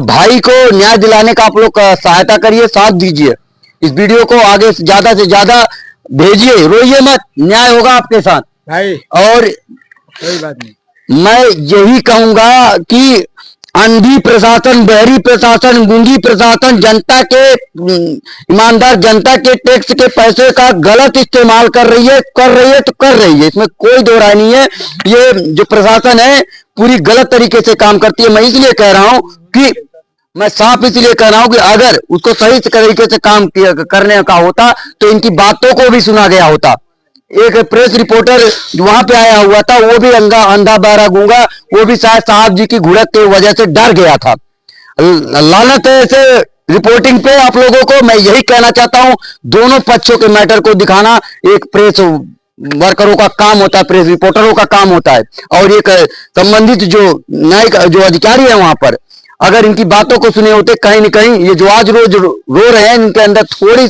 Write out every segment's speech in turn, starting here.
भाई को न्याय दिलाने का आप लोग सहायता करिए, साथ दीजिए। इस वीडियो को आगे से ज्यादा भेजिए, रोइए मत, न्याय होगा आपके साथ भाई। और कोई बात नहीं। मैं यही कहूंगा कि अंधी प्रशासन, बहरी प्रशासन, गूंगी प्रशासन जनता के ईमानदार जनता के टैक्स के पैसे का गलत इस्तेमाल कर रही है तो कर रही है, इसमें कोई दो राय नहीं है। ये जो प्रशासन है पूरी गलत तरीके से काम करती है। मैं इसलिए कह रहा हूं कि मैं साफ इसलिए कह रहा हूं कि अगर उसको सही तरीके से काम करने का होता तो इनकी बातों को भी सुना गया होता। एक प्रेस रिपोर्टर जो वहां पे आया हुआ था वो भी अंधा बहरा गूंगा, वो भी शायद साहब जी की घुड़क की वजह से डर गया था। लानत है ऐसे रिपोर्टिंग पे आप लोगों को। मैं यही कहना चाहता हूं, दोनों पक्षों के मैटर को दिखाना एक प्रेस वर्करों का काम होता है, प्रेस रिपोर्टरों का काम होता है। और एक संबंधित जो न्यायिक जो अधिकारी है वहां पर अगर इनकी बातों को सुने होते कहीं न कहीं ये जो आज रोज रो रहे हैं इनके अंदर थोड़ी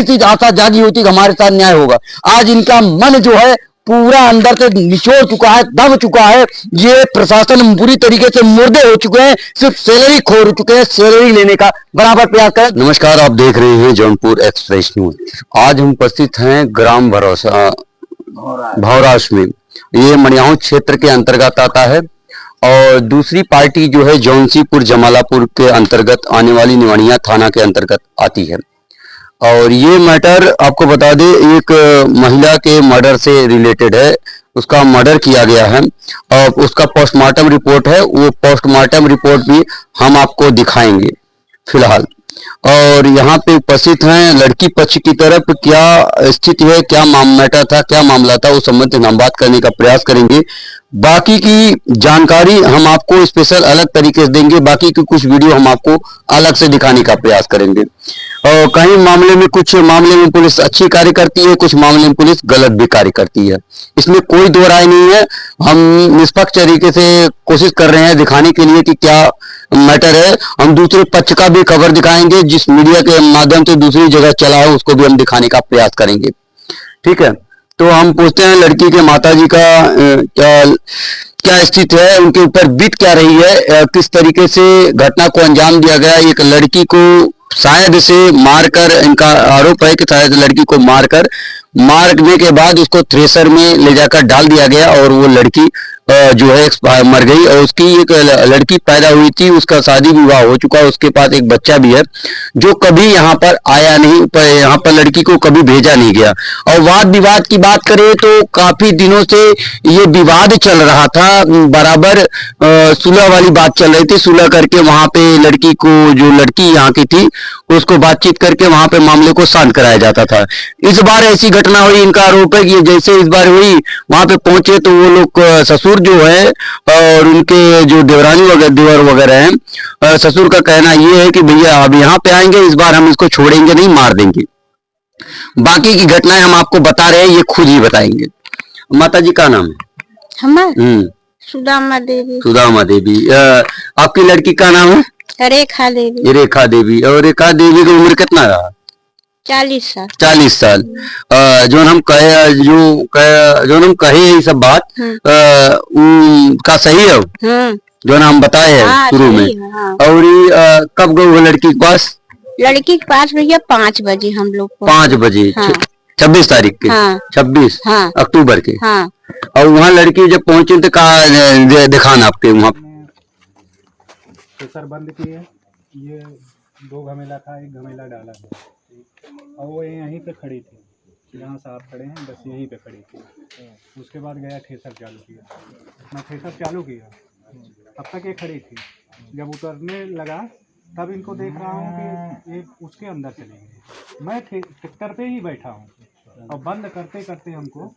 सी आशा जागी होती कि हमारे साथ न्याय होगा। आज इनका मन जो है पूरा अंदर से निचोड़ चुका है, दब चुका है। ये प्रशासन पूरी तरीके से मुर्दे हो चुके हैं, सिर्फ सैलरी खो चुके हैं, सैलरी लेने का बराबर प्रयास करें। नमस्कार, आप देख रहे हैं जौनपुर एक्सप्रेस न्यूज। आज हम उपस्थित हैं ग्राम भौराश में। ये मनियाहू क्षेत्र के अंतर्गत आता है और दूसरी पार्टी जो है जौनसीपुर जमालापुर के अंतर्गत आने वाली निवानिया थाना के अंतर्गत आती है। और ये मैटर आपको बता दें एक महिला के मर्डर से रिलेटेड है। उसका मर्डर किया गया है और उसका पोस्टमार्टम रिपोर्ट है, वो पोस्टमार्टम रिपोर्ट भी हम आपको दिखाएंगे फिलहाल। और यहाँ पे उपस्थित हैं लड़की पक्ष की तरफ क्या स्थिति है, क्या मैटर था, क्या मामला था, उस संबंध में हम बात करने का प्रयास करेंगे। बाकी की जानकारी हम आपको स्पेशल अलग तरीके से देंगे, बाकी की कुछ वीडियो हम आपको अलग से दिखाने का प्रयास करेंगे। और कहीं मामले में कुछ मामले में पुलिस अच्छी कार्य करती है, कुछ मामले में पुलिस गलत भी कार्य करती है, इसमें कोई दो राय नहीं है। हम निष्पक्ष तरीके से कोशिश कर रहे हैं दिखाने के लिए कि क्या मैटर है। हम दूसरे पक्ष का भी खबर दिखाएंगे, जिस मीडिया के माध्यम से दूसरी जगह चला है उसको भी हम दिखाने का प्रयास करेंगे। ठीक है, तो हम पूछते हैं लड़की के माताजी का क्या स्थिति है, उनके ऊपर बीत क्या रही है, किस तरीके से घटना को अंजाम दिया गया। एक लड़की को शायद से मारकर, इनका आरोप है कि शायद लड़की को मारने के बाद उसको थ्रेसर में ले जाकर डाल दिया गया और वो लड़की जो है मर गई। और उसकी एक लड़की पैदा हुई थी, उसका शादी विवाह हो चुका है, उसके पास एक बच्चा भी है जो कभी यहाँ पर आया नहीं, यहाँ पर लड़की को कभी भेजा नहीं गया। और वाद विवाद की बात करें तो काफी दिनों से ये विवाद चल रहा था, बराबर सुलह वाली बात चल रही थी। सुलह करके वहां पे लड़की को, जो लड़की यहाँ की थी, उसको बातचीत करके वहां पे मामले को शांत कराया जाता था। इस बार ऐसी घटना हुई, इनका आरोप है कि जैसे इस बार हुई वहां पे पहुंचे तो वो लोग ससुर जो है और उनके जो देवर वगैरह हैं, ससुर का कहना ये है कि भैया अब यहाँ पे आएंगे, इस बार हम इसको छोड़ेंगे नहीं, मार देंगे। बाकी की घटनाएं हम आपको बता रहे हैं, ये खुद ही बताएंगे। माता जी का नाम है? हमारे सुदामा देवी। सुदामा देवी। आपकी लड़की का नाम है? रेखा देवी। रेखा देवी। और रेखा देवी की उम्र कितना रहा? 40 साल। 40 साल। जो हम कहे ये सब बात का सही है जो हम बताए हैं शुरू में। हाँ। और कब गए वो लड़की के पास? लड़की के पास भैया 5 बजे हम लोग 5 बजे। हाँ। 26 तारीख के। हाँ। 26 हाँ। अक्टूबर के। हाँ। और वहाँ लड़की जब पहुंची तो कहा दिखाना आपके वहाँ सर बंद किए, ये 2 घमेला था, 1 घमेला डाला था और वो यहीं पे खड़ी थी, जहाँ से आप खड़े हैं बस यहीं पे खड़ी थी। उसके बाद गया ठेसर चालू किया, मैं ठेसर चालू किया, तब तक ये खड़ी थी। जब उतरने लगा तब इनको देख रहा हूँ कि ये उसके अंदर चली गई। मैं ट्रैक्टर पे ही बैठा हूँ और बंद करते करते हमको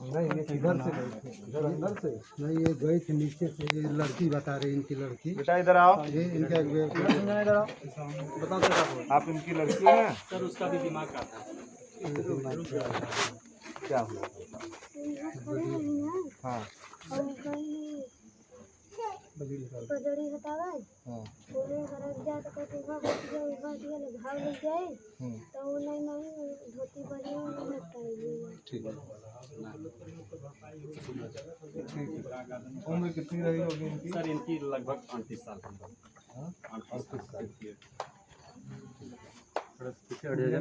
नहीं, ये इधर से गई थी, इधर अंदर से नहीं, ये गई थी नीचे से। ये लड़की बता रही, इनकी लड़की। बेटा इधर आओ, ये इनका इधर आओ, बताओ आप इनकी लड़की हैं? सर उसका भी दिमाग का था। क्या हुआ? हाँ बजड़ी हटावे ओने हरक जा तो कहते भाग दिया ले भाग लग जाए तो वो नहीं धोती बढ़िया लगता ठीक है। उम्र कितनी रही होगी इनकी? सर इनकी लगभग 38 साल की।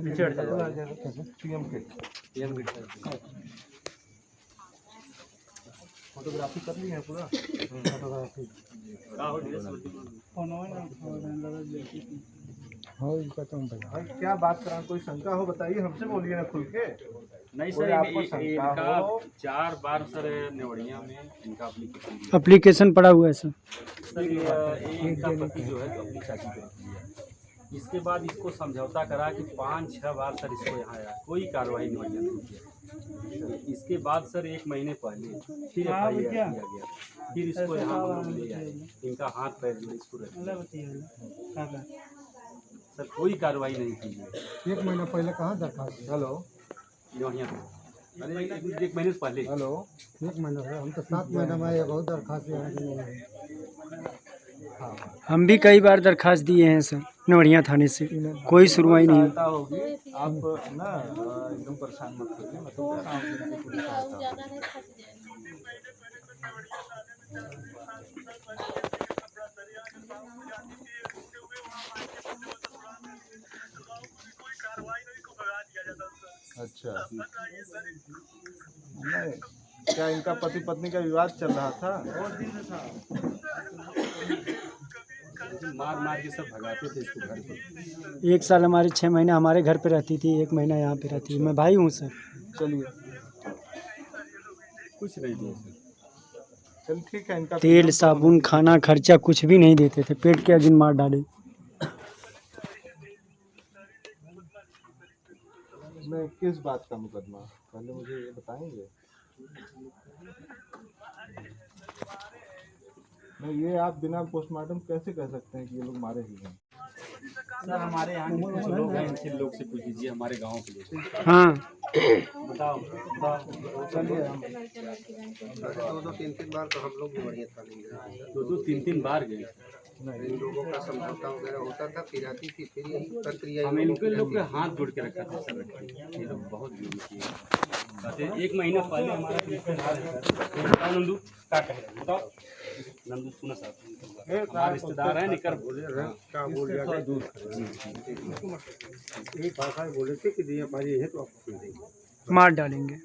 पीछे हट जाएगा। फोटोग्राफी कर ली है पूरा? फोटोग्राफी भाई क्या बात करा, कोई शंका हो बताइए, हमसे बोलिए ना खुल के। नहीं कोई सर आपको शंका इनका हो? 4 बार सर नेवड़िया में इनका एप्लीकेशन पड़ा हुआ है सर। इनका पति जो है तो अपनी चाची को रख लिया। इसके बाद इसको समझौता करा कि 5-6 बार सर इसको यहाँ आया, कोई कार्रवाई नेवड़िया नहीं किया। इसके बाद सर 1 महीने पहले फिर FIR किया गया, फिर इसको यहाँ हम लोग ले आए। इनका हाथ पैर जो इसको रख सर कोई कार्रवाई नहीं की है। 1 महीना पहले कहाँ दरखास्त? हेलो नेवड़िया में, अरे 1 महीने से पहले। हेलो 1 महीना है, हम तो 7 महीना में आए, बहुत दरखास्त यहाँ की नहीं है। हम भी कई बार दरखास्त दिए हैं सर नवड़िया थाने से, कोई सुनवाई नहीं। सहायता होगी, आप ना एकदम परेशान मत होइए, मतलब पूरी सहायता होगी। अच्छा नहीं, क्या इनका पति पत्नी का विवाद चल रहा था? मार मार के सब भगाते थे इसको घर पर। 1 साल हमारे 6 महीना हमारे घर पे रहती थी, 1 महीना यहाँ पे रहती थी। मैं भाई हूँ सर। चलिए कुछ नहीं दिया सर। चल ठीक है। इनका तेल साबुन खाना खर्चा कुछ भी नहीं देते थे, पेट के अगिन मार डाले। मैं किस बात का मुकदमा, पहले मुझे ये बताएंगे? नहीं, ये आप बिना पोस्टमार्टम कैसे कह सकते हैं कि ये लोग मारे ही हैं? सर हमारे यहाँ के कुछ लोग हैं, इनसे लोग से पूछ लीजिए हमारे गांव के लोग। हाँ बताओ चलिए हम 2-3 बार तो हम लोग भी बढ़िया था नहीं गए। 2-3 बार गए। इन लोगों का समझौता वगैरह होता था, फिर आती थी, फिर यही प्रक्रिया। हमें इनके लोग के हाथ जोड़ के रखा था सर, ये लोग बहुत जुर्म किए। 1 महीना पहले हमारा रिश्तेदार है सर, नंदू क्या कह रहे हैं बताओ। नंदू सुना साहब, हमारे रिश्तेदार हैं, निकर बोले क्या बोल दिया गया दूर एक भाषा बोले थे कि दिया भाई है तो आपको देंगे, मार डालेंगे।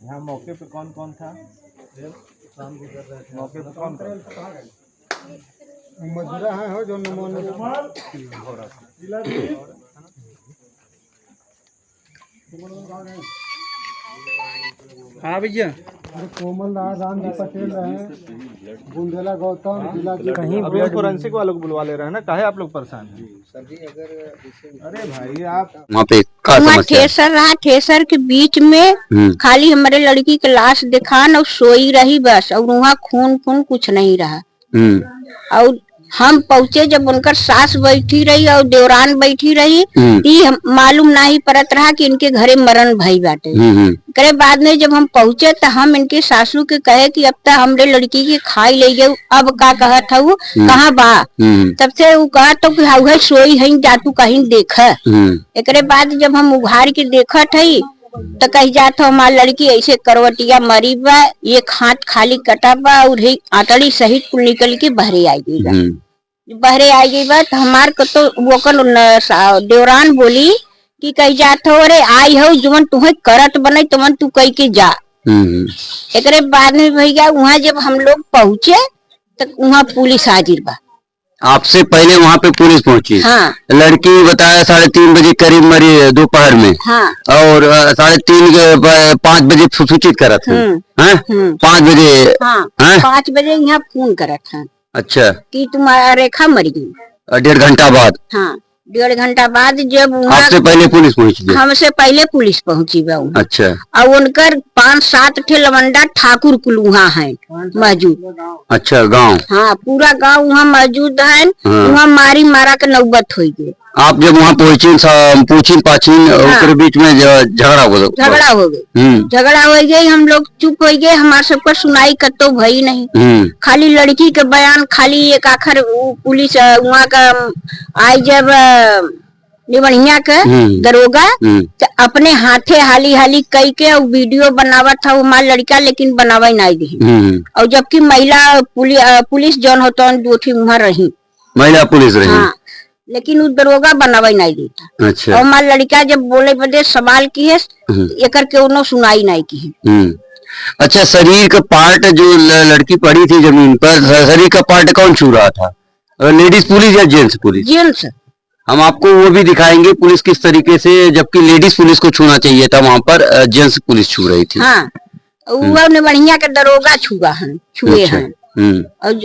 यहाँ मौके पे कौन कौन था? मौके पे कौन था? मजूरा है हो जो हाँ भैया, कोमल राज, राम जी पटेल रहे, बुंदेला गौतम, कहीं ब्लड फोरेंसिक वालों को बुलवा ले रहे हैं ना, काहे आप लोग परेशान हैं? सर जी अगर अरे भाई आप वहाँ पे क्या वहाँ समस्या है? ठेसर रहा, ठेसर के बीच में खाली हमारे लड़की की लाश दिखा न, सोई रही बस, और वहाँ खून खून कुछ नहीं रहा। और हम पहुँचे जब उनकर सास बैठी रही और देवरान बैठी रही, मालूम नहीं पड़त रहा कि इनके घरे मरण भई बाटे। करे बाद में जब हम पहुँचे तो हम इनके सासू के कहे कि अब तक हमरे लड़की की खाई ले गए, अब का कहत हूँ कहाँ बा? तब से वो कहत तो कि सोई है, जातू कहीं देख। एकरे बाद जब हम उघार के देखत है तो कही जात हमार लड़की ऐसे करवटिया मरी बा, एक हाथ खाली कटा बा और आंतड़ी सहित कुल निकल के बहरे आई गई बा। बहरे आई गई बा तो हमार को तो वो देवरान बोली कि कही जात हो, अरे आई हो जुमन तुम्हें करत बने तुमन तू कही के जा। एकरे बाद में भैया वहाँ जब हम लोग पहुँचे तो वहाँ पुलिस हाजिर बा। आपसे पहले वहाँ पे पुलिस पहुंची? हाँ। लड़की बताया 3:30 बजे करीब मरी दोपहर में। हाँ। और 3:30 5 बजे सूचित करा था। 5 बजे? हाँ, 5 बजे यहाँ फोन करा था। अच्छा। कि तुम्हारा रेखा मर गई। 1.5 घंटा बाद? हाँ। 1.5 घंटा बाद जब आपसे पहले पुलिस पहुंची? हमसे पहले पुलिस पहुंची बा। अच्छा। और उनकर 5-7 ठे लवंडा ठाकुर कुल वहाँ है मौजूद। अच्छा, गांव? हाँ, पूरा गांव वहाँ मौजूद है। वहाँ मारी मारा के नौबत हो गई। आप जब वहाँ पहुंची पूछी पाछीन उसके बीच में झगड़ा हो गई? झगड़ा हो गई। हम लोग चुप हो गए, हमारे सबका सुनाई कतो भई नहीं। खाली लड़की के बयान, खाली एक आखिर पुलिस वहाँ का आई जब निवनिया के दरोगा तो अपने हाथे हाली हाली कई के वीडियो बनावा था हमारा लड़का, लेकिन बनावा नहीं दी। और जबकि महिला पुलिस जौन होता वहाँ रही, महिला पुलिस रही। हाँ, लेकिन उस दरोगा बनावा नहीं देता। अच्छा। और हमारा लड़का जब बोले बदे सवाल की है एक के सुनाई नहीं की है। अच्छा, शरीर का पार्ट जो लड़की पड़ी थी जमीन पर, शरीर का पार्ट कौन छू रहा था? लेडीज पुलिस या जेंट्स पुलिस? जेंट्स। हम आपको वो भी दिखाएंगे पुलिस किस तरीके से, जबकि लेडीज पुलिस को छूना चाहिए था, वहाँ पर जेंट्स पुलिस छू रही थी। हाँ, वो ने बढ़िया के दरोगा छुआ है, छुए हैं।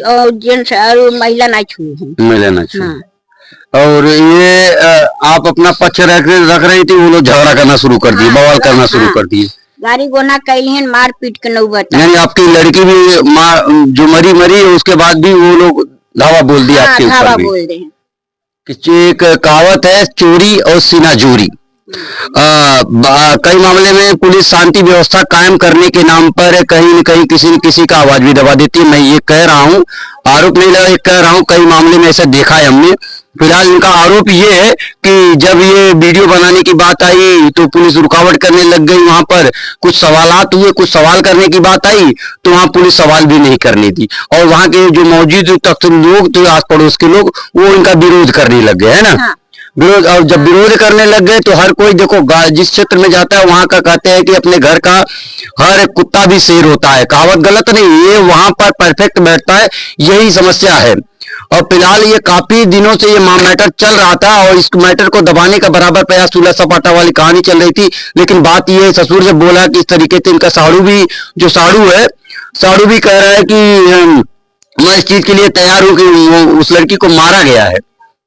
और जेंट्स और महिला ना छुए हैं। महिला ना छुए। और ये आप अपना पक्ष रख रही थी, वो लोग झगड़ा करना शुरू कर दिए, बवाल करना शुरू कर दिए। गाड़ी गोना कैली मार पीट के नौबत। यानी आपकी लड़की भी जो मरी उसके बाद भी वो लोग धावा बोल दिया आपके ऊपर भी। बोल रहे हैं कि एक कहावत है, चोरी और सीना जोरी। कई मामले में पुलिस शांति व्यवस्था कायम करने के नाम पर कहीं न कहीं किसी न किसी का आवाज भी दबा देती है। मैं ये कह रहा हूँ, आरोप नहीं लगा, कह रहा हूँ कई मामले में ऐसा देखा है हमने। फिलहाल इनका आरोप ये है कि जब ये वीडियो बनाने की बात आई तो पुलिस रुकावट करने लग गई। वहां पर कुछ सवालात हुए, कुछ सवाल करने की बात आई तो वहां पुलिस सवाल भी नहीं करने दी। और वहां के जो मौजूद लोग थे, आस पड़ोस के लोग, वो इनका विरोध करने लग गए, है ना। हाँ। विरोध, और जब विरोध करने लग गए तो हर कोई देखो जिस क्षेत्र में जाता है वहां का कहते हैं कि अपने घर का हर कुत्ता भी शेर होता है। कहावत गलत नहीं, ये वहां पर परफेक्ट बैठता है, यही समस्या है। और फिलहाल ये काफी दिनों से ये मैटर चल रहा था और इस मैटर को दबाने का बराबर प्रयास सुलह सपाटा वाली कहानी चल रही थी। लेकिन बात ये, ससुर जब बोला कि इस तरीके से इनका साड़ू भी, जो साड़ू है, साड़ू भी कह रहा है कि मैं इस चीज के लिए तैयार हूं कि वो उस लड़की को मारा गया है,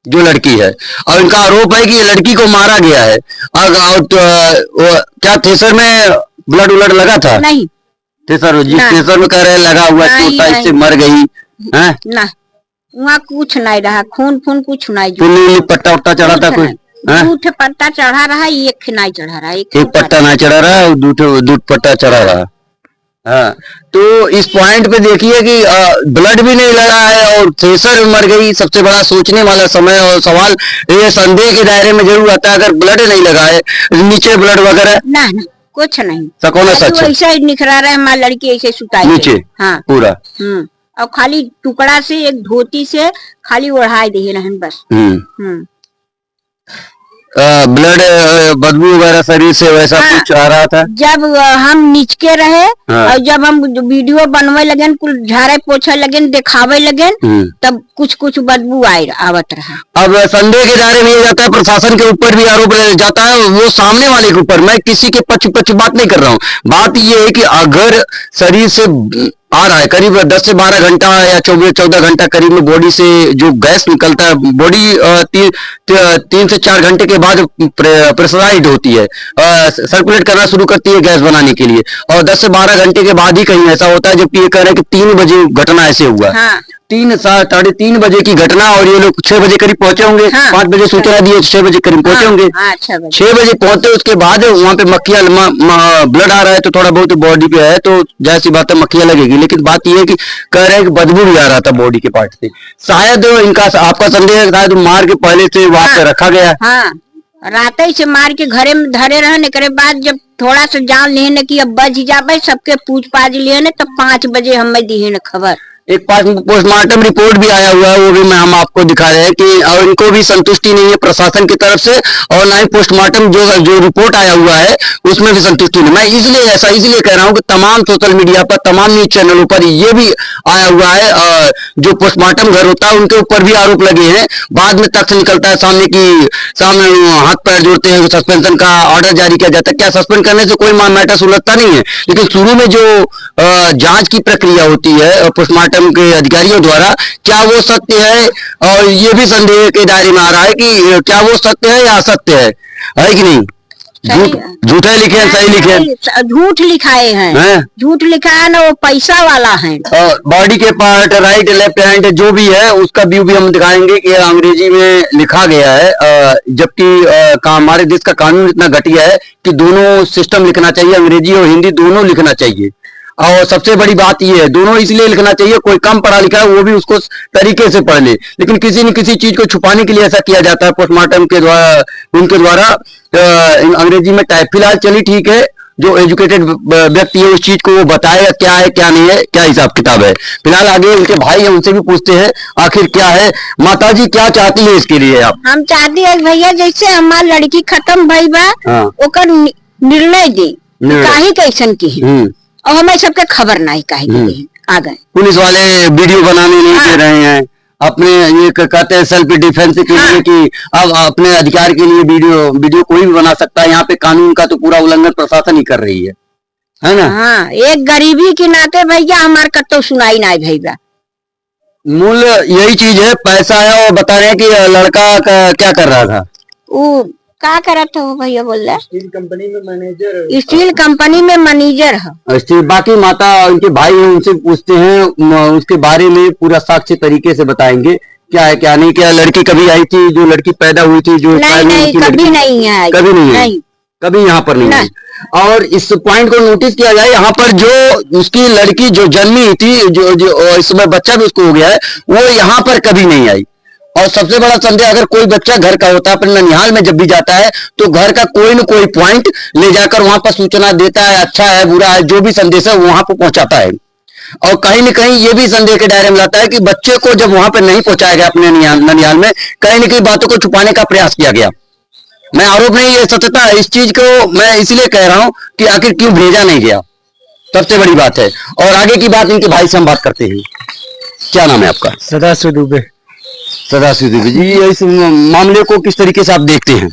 जो लड़की है। और इनका आरोप है कि ये लड़की को मारा गया है। और क्या थ्रेसर में ब्लड उलट लगा था? नहीं, थ्रेसर में कह रहे लगा हुआ, चोटा इससे मर गई है ना। वहाँ कुछ नहीं रहा, खून कुछ नहीं। पट्टा उट्टा चढ़ा था कोई? दूध पट्टा चढ़ा रहा, एक नहीं चढ़ा रहा, एक पट्टा नहीं चढ़ा रहा है, दूध पट्टा चढ़ा रहा। हाँ, तो इस पॉइंट पे देखिए कि ब्लड भी नहीं लगा है और थ्रेसर मर गई। सबसे बड़ा सोचने वाला समय और सवाल ये संदेह के दायरे में जरूर आता है, अगर ब्लड नहीं लगा है, नीचे ब्लड वगैरह ना कुछ नहीं, सच ऐसा ही निखरा रहा है। हमारी लड़की ऐसे सुताई नीचे। हाँ, पूरा। और खाली टुकड़ा से एक धोती से खाली ओढ़ाई दे रहन बस। ब्लड बदबू वगैरह शरीर से वैसा कुछ आ रहा था। जब हम नीचे रहे और जब हम वीडियो बनवे लगे, कुल झाड़े पोछे लगे, दिखावे लगे, तब कुछ बदबू आवत रहा। अब संदेह के दायरे में ये जाता है, प्रशासन के ऊपर भी आरोप जाता है, वो सामने वाले के ऊपर। मैं किसी के पक्ष बात नहीं कर रहा हूँ। बात ये है कि अगर शरीर से आ रहा है, करीब 10 से 12 घंटा या 14 घंटा करीब में बॉडी से जो गैस निकलता है, बॉडी 3 से 4 घंटे के बाद प्रेशराइज्ड होती है, सर्कुलेट करना शुरू करती है गैस बनाने के लिए। और 10 से 12 घंटे के बाद ही कहीं ऐसा होता है, जबकि ये कह रहे हैं कि 3 बजे घटना ऐसे हुआ। हाँ। 3-3:30 बजे की घटना और ये लोग 6 बजे करीब पहुंचे होंगे। हाँ। 5 बजे सूचना दी, 6 बजे करीब पहुंचे होंगे। 6 बजे पहुंचे, उसके बाद वहां पे मक्खियां, ब्लड आ रहा है तो थोड़ा बहुत बॉडी पे है तो जाहिर सी बात है मक्खियां लगेगी। लेकिन बात ये है कि कह रहे हैं कि बदबू भी आ रहा था बॉडी के पार्ट से। शायद इनका, आपका संदेह है शायद मार के पहले से वहां पे रखा गया। हाँ, रात ही से मार के घरे में धरे रहने के बाद जब थोड़ा सा जान लेने की अब बच जाए, सबके पूछ पाछ लिए तब 5 बजे हमें दी है खबर। एक पोस्टमार्टम रिपोर्ट भी आया हुआ है, वो भी हम आपको दिखा रहे हैं कि और इनको भी संतुष्टि नहीं है प्रशासन की तरफ से, और ना ही पोस्टमार्टम जो रिपोर्ट आया हुआ है उसमें भी संतुष्टि नहीं। मैं इसलिए कह रहा हूँ कि तमाम सोशल मीडिया पर, तमाम न्यूज चैनलों पर ये भी आया हुआ है, जो पोस्टमार्टम घर होता है उनके ऊपर भी आरोप लगे हैं। बाद में तथ्य निकलता है सामने हाथ पैर जोड़ते हैं, सस्पेंशन का ऑर्डर जारी किया जाता है। क्या सस्पेंड करने से कोई मैटर सुलझता नहीं है, लेकिन शुरू में जो जांच की प्रक्रिया होती है, पोस्टमार्टम पोस्टमार्टम के अधिकारियों द्वारा, क्या वो सत्य है? और ये भी संदेह के दायरे में आ रहा है कि क्या वो सत्य है या असत्य है कि नहीं? झूठे लिखे हैं, सही लिखे हैं? झूठ लिखाए हैं, झूठ लिखा है ना, वो पैसा वाला है। और बॉडी के पार्ट, राइट लेफ्ट हैंड जो भी है उसका व्यू भी हम दिखाएंगे कि अंग्रेजी में लिखा गया है, जबकि हमारे देश का कानून इतना घटिया है कि दोनों सिस्टम लिखना चाहिए, अंग्रेजी और हिंदी दोनों लिखना चाहिए। और सबसे बड़ी बात ये है, दोनों इसलिए लिखना चाहिए, कोई कम पढ़ा लिखा है वो भी उसको तरीके से पढ़ ले, लेकिन किसी न किसी चीज को छुपाने के लिए ऐसा किया जाता है पोस्टमार्टम के द्वारा, उनके द्वारा अंग्रेजी में टाइप। फिलहाल चलिए ठीक है, जो एजुकेटेड व्यक्ति है उस चीज को वो बताएगा क्या है क्या नहीं है, क्या हिसाब किताब है। फिलहाल आगे उनके भाई है, उनसे भी पूछते हैं आखिर क्या है। माता जी क्या चाहती है इसके लिए आप? हम चाहती है भैया जैसे हमारी लड़की खत्म भई बा, ओकर निर्णय दी काहे कैसन की है, और हमें सबके खबर नहीं काहे की आ गए। पुलिस वाले वीडियो बनाने नहीं दे रहे हैं, अपने ये कहते हैं सेल्फ डिफेंस के लिए कि अब अपने अधिकार के लिए वीडियो कोई भी बना सकता है। यहाँ पे कानून का तो पूरा उल्लंघन प्रशासन ही कर रही है ना? हाँ, एक गरीबी के नाते भैया हमारे कतो सुनाई नहीं भैया। मूल यही चीज है, पैसा है। और बता रहे हैं कि लड़का क्या कर रहा था? वो क्या कर था वो भैया बोल रहे? स्टील कंपनी में मैनेजर, स्टील कंपनी में मैनेजर है। बाकी माता उनके भाई हैं, उनसे पूछते हैं, उसके बारे में पूरा साक्ष्य तरीके से बताएंगे क्या है क्या नहीं। क्या लड़की कभी आई थी, जो लड़की पैदा हुई थी, जो नहीं, कभी नहीं है, कभी नहीं है, कभी यहाँ पर नहीं है। और इस पॉइंट को नोटिस किया जाए, यहाँ पर जो उसकी लड़की जो जन्मी थी, जो इस समय बच्चा भी उसको हो गया है, वो यहाँ पर कभी नहीं आई। और सबसे बड़ा संदेह, अगर कोई बच्चा घर का होता है, अपने ननिहाल में जब भी जाता है तो घर का कोई न कोई पॉइंट ले जाकर वहां पर सूचना देता है, अच्छा है बुरा है, जो भी संदेश है वहां पर पहुंचाता है। और कहीं न कहीं ये भी संदेह के दायरे में लाता है कि बच्चे को जब वहां पर नहीं पहुंचाया गया अपने ननिहाल में, कहीं न कहीं बातों को छुपाने का प्रयास किया गया। मैं आरोप नहीं, ये सत्यता है। इस चीज को मैं इसलिए कह रहा हूं कि आखिर क्यों भेजा नहीं गया, सबसे बड़ी बात है। और आगे की बात इनके भाई से हम बात करते हैं। क्या नाम है आपका? सदाशिव दुबे। सदाशिव दुबे जी, इस मामले को किस तरीके से आप देखते हैं?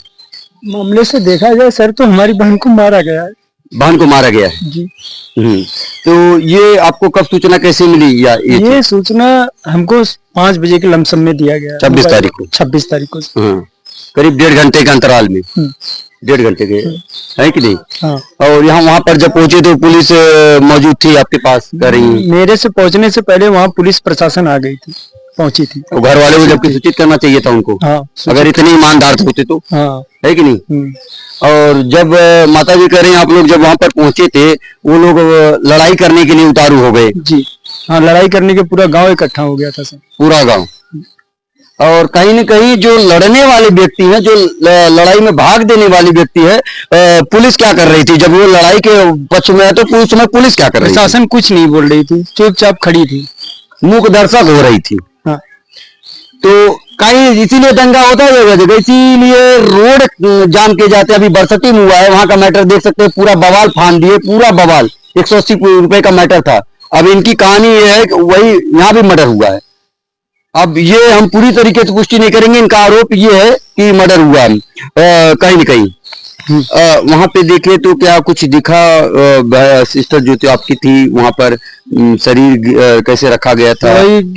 मामले से देखा जाए सर तो हमारी बहन को मारा गया है। बहन को मारा गया है जी। तो ये आपको कब सूचना कैसे मिली? या ये सूचना हमको 5 बजे के लमसम में दिया गया, 26 तारीख को। 26 तारीख को करीब 1.5 घंटे के अंतराल में, 1.5 घंटे के है कि नहीं? हाँ। और यहाँ वहाँ पर जब पहुंचे तो पुलिस मौजूद थी आपके पास? कर रही मेरे से पहुंचने से पहले वहाँ पुलिस प्रशासन आ गई थी, पहुंची थी। तो घर वाले को जबकि सूचित करना चाहिए था उनको। हाँ, अगर इतने ईमानदार होते तो। हाँ। है कि नहीं? और जब माता जी कह रहे हैं आप लोग जब वहाँ पर पहुंचे थे, वो लोग लड़ाई करने के लिए उतारू हो गए? जी हाँ, लड़ाई करने के पूरा गांव इकट्ठा हो गया था सर, पूरा गांव। और कहीं न कहीं जो लड़ने वाले व्यक्ति हैं, जो लड़ाई में भाग देने वाली व्यक्ति है, पुलिस क्या कर रही थी जब वो लड़ाई के पक्ष में है? तो उस समय पुलिस क्या कर रही थी? प्रशासन कुछ नहीं बोल रही थी, चुपचाप खड़ी थी, मूक दर्शक हो रही थी। हाँ। तो कहीं इसीलिए दंगा होता है जगह, इसीलिए रोड जाम किए जाते हैं। अभी बरसती में हुआ है, वहां का मैटर देख सकते हैं, पूरा बवाल फान दिए, पूरा बवाल। 180 रुपए का मैटर था। अब इनकी कहानी ये है कि वही यहाँ भी मर्डर हुआ है। अब ये हम पूरी तरीके से पुष्टि नहीं करेंगे, इनका आरोप ये है कि मर्डर हुआ कहीं न कहीं। वहां पे देखे तो क्या कुछ दिखा? सिस्टर जो थी आपकी थी, वहां पर शरीर कैसे रखा गया था?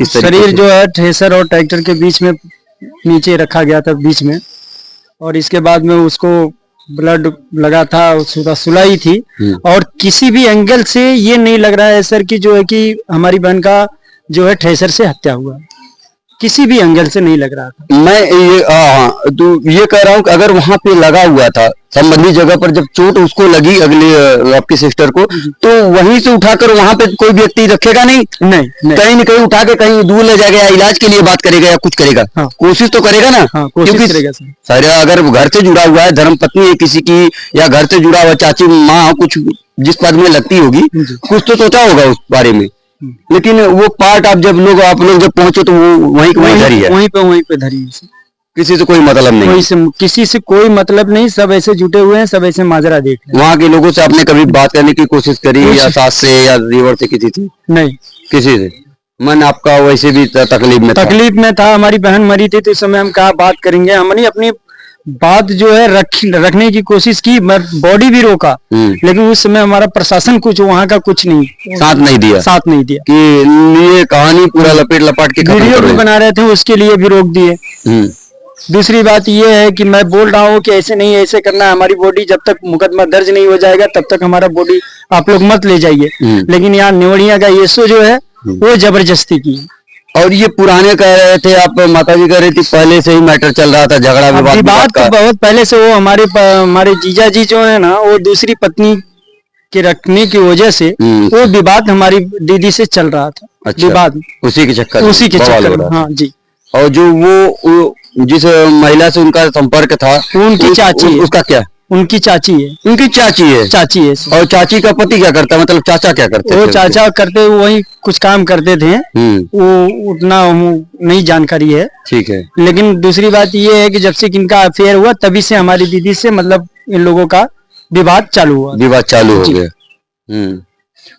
शरीर जो है थ्रेसर और ट्रैक्टर के बीच में नीचे रखा गया था बीच में, और इसके बाद में उसको ब्लड लगा था, सुलाई थी। और किसी भी एंगल से ये नहीं लग रहा है सर कि जो है कि हमारी बहन का जो है थ्रेसर से हत्या हुआ, किसी भी एंगल से नहीं लग रहा था। मैं ये कह रहा हूँ कि अगर वहां पे लगा हुआ था संबंधित जगह पर, जब चोट उसको लगी अगले आपकी सिस्टर को, तो वहीं से उठाकर वहां पे कोई व्यक्ति रखेगा नहीं? कहीं न कहीं उठा के कहीं दूर ले जाएगा, या इलाज के लिए बात करेगा या कुछ करेगा। हाँ। कोशिश तो करेगा ना। हाँ, कोशिश करेगा सर। अगर घर से जुड़ा हुआ है, धर्म पत्नी है किसी की, या घर से जुड़ा हुआ चाची माँ कुछ जिस पद में लगती होगी, कुछ तो सोचा होगा उस बारे में। लेकिन वो पार्ट आप लोग जब पहुंचे तो वो वहीं धरी है, वहीं पे धरी है। किसी से कोई मतलब नहीं, किसी से कोई मतलब नहीं, सब ऐसे जुटे हुए हैं, सब ऐसे माजरा देख रहे हैं। वहाँ के लोगों से आपने कभी बात करने की कोशिश करी, या सास से या देवर से, किसी से? नहीं, किसी से। मन आपका वैसे भी तकलीफ में था? हमारी बहन मरी थी तो इस समय हम कहा बात करेंगे, हमने अपनी बात जो है रखने की कोशिश की, मैं बॉडी भी रोका, लेकिन उस समय हमारा प्रशासन कुछ वहाँ का कुछ नहीं साथ नहीं दिया कि ये कहानी पूरा लपेट लपाट के वीडियो भी बना रहे थे उसके लिए भी रोक दिए। दूसरी बात ये है कि मैं बोल रहा हूँ कि ऐसे नहीं, ऐसे करना है, हमारी बॉडी जब तक मुकदमा दर्ज नहीं हो जाएगा तब तक हमारा बॉडी आप लोग मत ले जाइए। लेकिन यहाँ नेवड़िया का येसो जो है वो जबरदस्ती की। और ये पुराने कह रहे थे, आप माता जी कह रही थी पहले से ही मैटर चल रहा था, झगड़ा विवाद तो बहुत पहले से। वो हमारे जीजा जी जो है ना, वो दूसरी पत्नी के रखने की वजह से वो विवाद हमारी दीदी से चल रहा था। अच्छा, विवाद उसी के चक्कर में। हाँ जी। और जो वो जिस महिला से उनका संपर्क था, उनकी चाची, उसका क्या? उनकी चाची है। उनकी चाची है। और चाची का पति क्या करता है, मतलब चाचा क्या करते? वो चाचा करते वही कुछ काम करते थे, वो उतना नहीं जानकारी है। ठीक है। लेकिन दूसरी बात ये है कि जब से इनका अफेयर हुआ तभी से हमारी दीदी से मतलब इन लोगों का विवाद चालू हो गया।